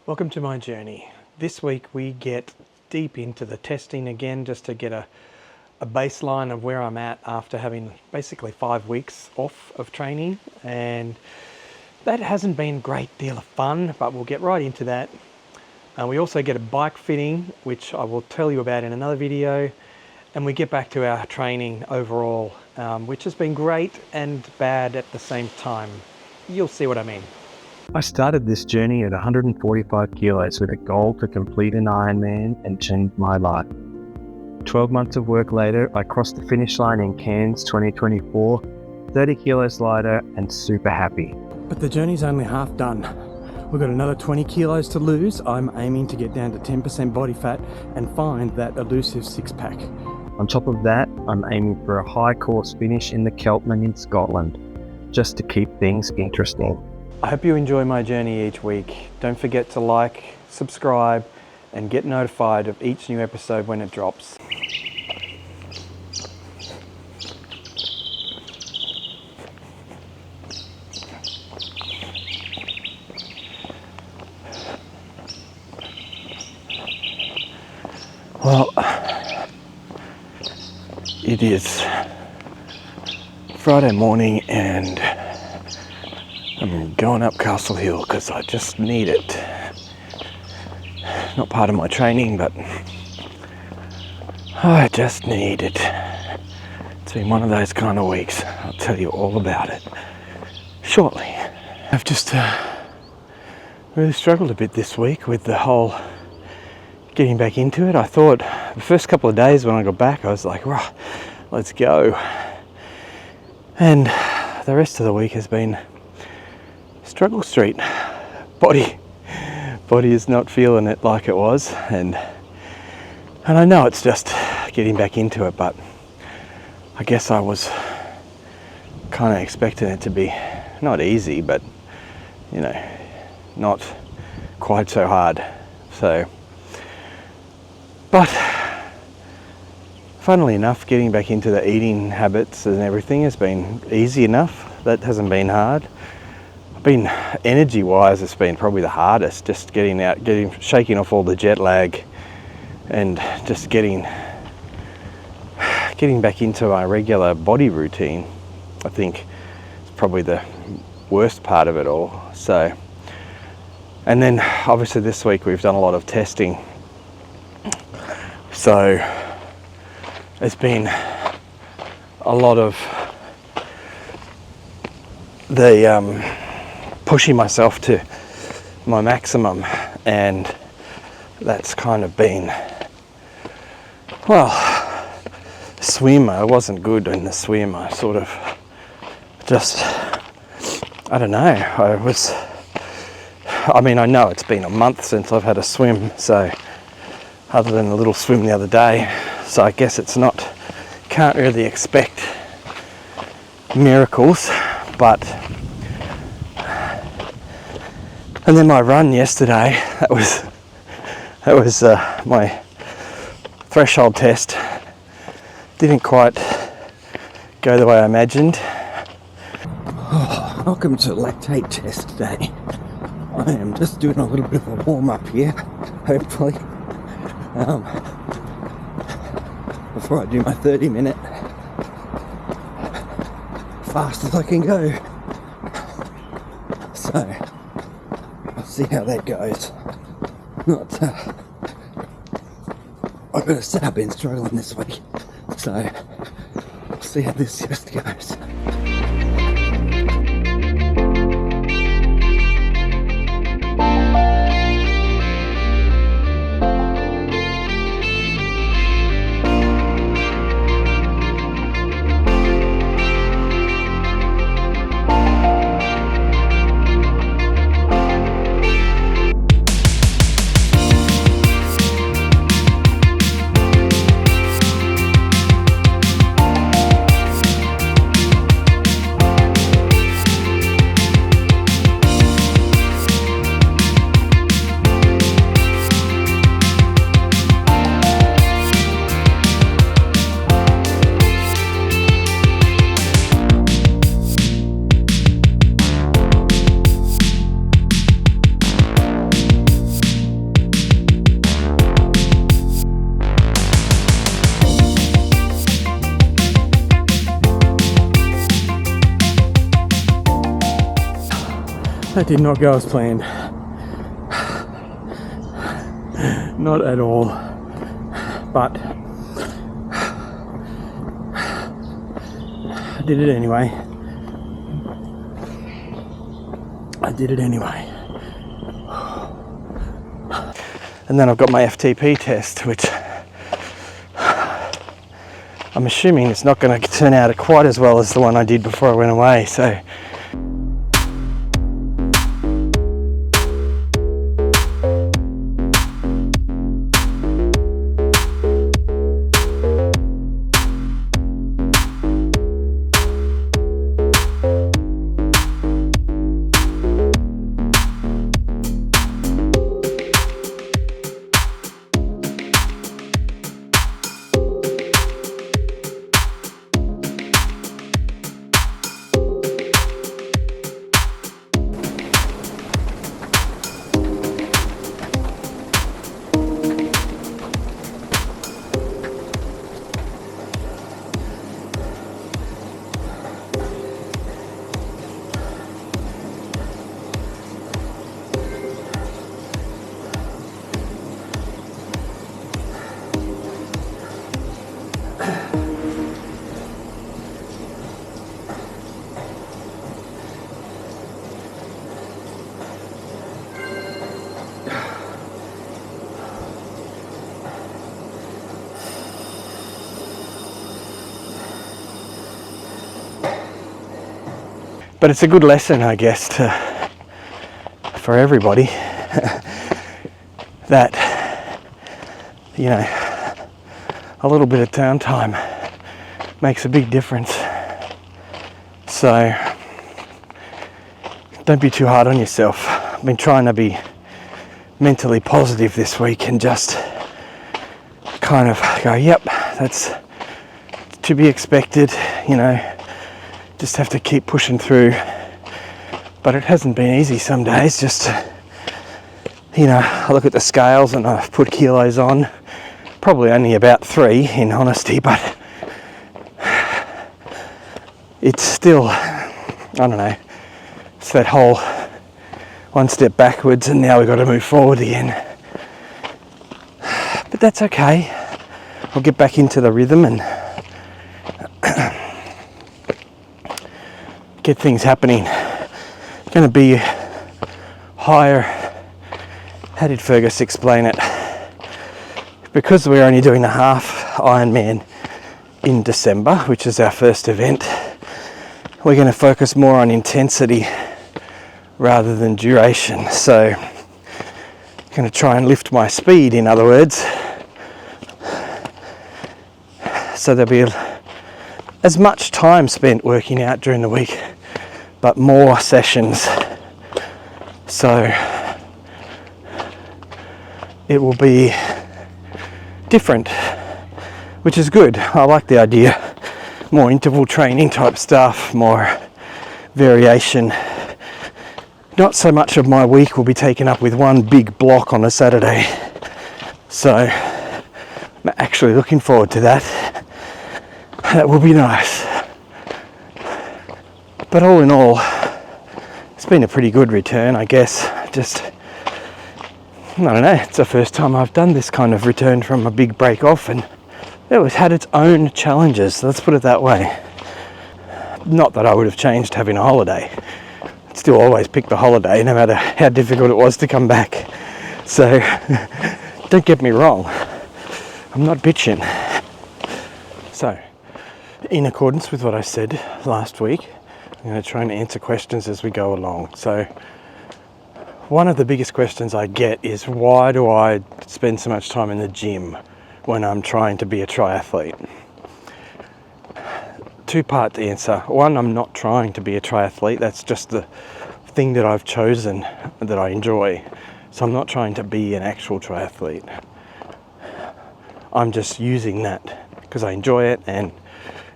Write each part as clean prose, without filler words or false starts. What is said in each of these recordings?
Welcome to my journey. This week we get deep into the testing again, just to get a baseline of where I'm at after having basically 5 weeks off of training, and that hasn't been a great deal of fun, but we'll get right into that. We also get a bike fitting, which I will tell you about in another video, and we get back to our training overall, which has been great and bad at the same time. You'll see what I mean. I started this journey at 145 kilos with a goal to complete an ironman and change my life. 12 months of work later, I crossed the finish line in Cairns 2024, 30 kilos lighter and super happy. But the journey's only half done. We've got another 20 kilos to lose. I'm aiming to get down to 10% body fat and find that elusive six-pack. On top of that, I'm aiming for a high course finish in the Celtman in Scotland, just to keep things interesting. I hope you enjoy my journey each week. Don't forget to like, subscribe, and get notified of each new episode when it drops. Well, it is Friday morning and I'm going up Castle Hill because I just need it. Not part of my training, but I just need it. It's been one of those kind of weeks. I'll tell you all about it shortly. I've just really struggled a bit this week with the whole getting back into it. I thought the first couple of days when I got back, I was like, right, let's go. And the rest of the week has been struggle street. Body is not feeling it like it was, and I know it's just getting back into it, but I guess I was kind of expecting it to be not easy, but you know, not quite so hard. So, but funnily enough, getting back into the eating habits and everything has been easy enough. That hasn't been hard. Been energy wise, it's been probably the hardest, just getting out, shaking off all the jet lag and just getting back into my regular body routine. I think it's probably the worst part of it all. So, and then obviously this week we've done a lot of testing, so it's been a lot of the pushing myself to my maximum, and that's kind of been, well, swim, I wasn't good in the swim. I sort of just, I don't know, I mean, I know it's been a month since I've had a swim, so other than a little swim the other day, so I guess it's not, can't really expect miracles, but and then my run yesterday, that was my threshold test. Didn't quite go the way I imagined. Oh, welcome to lactate test day. I am just doing a little bit of a warm up here, hopefully, before I do my 30-minute fast as I can go. So, see how that goes. Not, I've got to say I've been struggling this week, so we'll see how this just goes. That did not go as planned. Not at all. But I did it anyway. And then I've got my FTP test, which I'm assuming it's not going to turn out quite as well as the one I did before I went away. So but it's a good lesson, I guess, for everybody that, you know, a little bit of downtime makes a big difference. So don't be too hard on yourself. I've been trying to be mentally positive this week and just kind of go, yep, that's to be expected, you know, just have to keep pushing through. But it hasn't been easy some days. Just, you know, I look at the scales and I've put kilos on, probably only about 3 in honesty, but it's still, I don't know, it's that whole one step backwards and now we've got to move forward again. But that's okay. I'll get back into the rhythm and get things happening. It's going to be higher. How did Fergus explain it? Because we're only doing the half Ironman in December, which is our first event, we're going to focus more on intensity rather than duration. So I'm going to try and lift my speed, in other words. So there'll be as much time spent working out during the week, but more sessions. So it will be different, which is good. I like the idea. More interval training type stuff, more variation. Not so much of my week will be taken up with one big block on a Saturday. So I'm actually looking forward to that. That will be nice. But all in all, it's been a pretty good return, I guess. Just, I don't know, it's the first time I've done this kind of return from a big break off, and it had its own challenges, let's put it that way. Not that I would have changed having a holiday. I'd still always pick the holiday, no matter how difficult it was to come back. So, don't get me wrong, I'm not bitching. So, in accordance with what I said last week, I'm going to try and answer questions as we go along. So one of the biggest questions I get is, why do I spend so much time in the gym when I'm trying to be a triathlete? Two-part answer. One, I'm not trying to be a triathlete. That's just the thing that I've chosen that I enjoy. So I'm not trying to be an actual triathlete. I'm just using that because I enjoy it and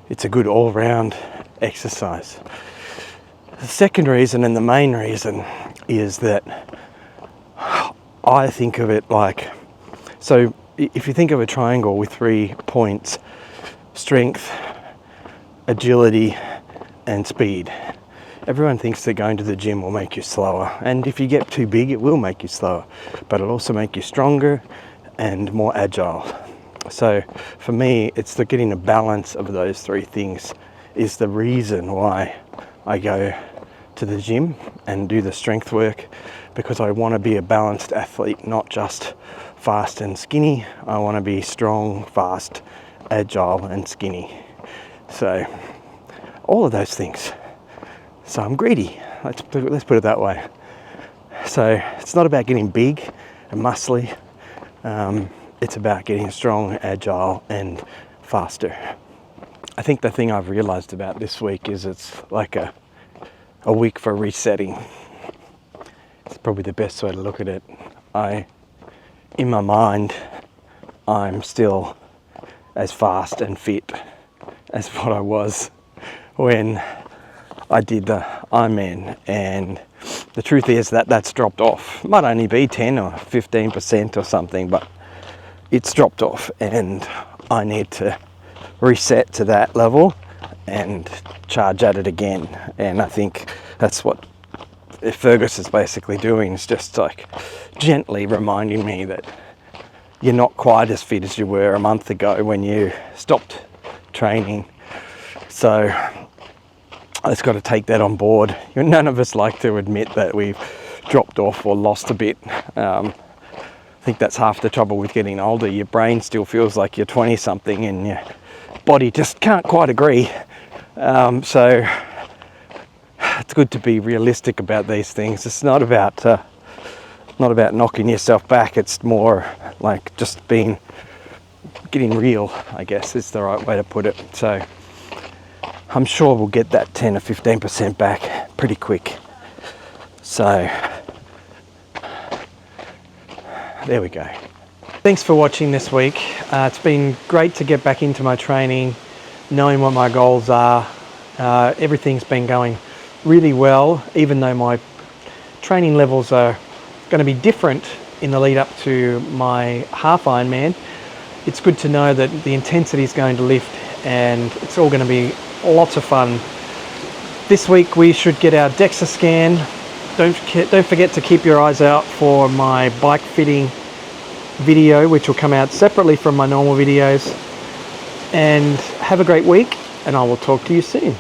it's a good all-round exercise. The second reason and the main reason is that I think of it like, so if you think of a triangle with 3 points, strength, agility and speed, Everyone thinks that going to the gym will make you slower, and if you get too big it will make you slower, but it'll also make you stronger and more agile. So for me, it's the getting a balance of those three things is the reason why I go to the gym and do the strength work, because I want to be a balanced athlete, not just fast and skinny. I want to be strong, fast, agile and skinny. So all of those things. So I'm greedy, let's put it that way. So it's not about getting big and muscly, it's about getting strong, agile and faster. I think the thing I've realized about this week is it's like a week for resetting. It's probably the best way to look at it. In my mind, I'm still as fast and fit as what I was when I did the Ironman, and the truth is that that's dropped off. Might only be 10 or 15% or something, but it's dropped off, and I need to reset to that level and charge at it again. And I think that's what Fergus is basically doing, is just like gently reminding me that you're not quite as fit as you were a month ago when you stopped training. So I just got to take that on board. None of us like to admit that we've dropped off or lost a bit. I think that's half the trouble with getting older. Your brain still feels like you're 20 something and your body just can't quite agree. So it's good to be realistic about these things. It's not about knocking yourself back. It's more like just getting real, I guess is the right way to put it. So I'm sure we'll get that 10 or 15% back pretty quick. So there we go. Thanks for watching this week. It's been great to get back into my training, knowing what my goals are. Everything's been going really well, even though my training levels are going to be different in the lead up to my half Ironman. It's good to know that the intensity is going to lift and it's all going to be lots of fun. This week we should get our DEXA scan. Don't forget to keep your eyes out for my bike fitting video, which will come out separately from my normal videos. And have a great week, and I will talk to you soon.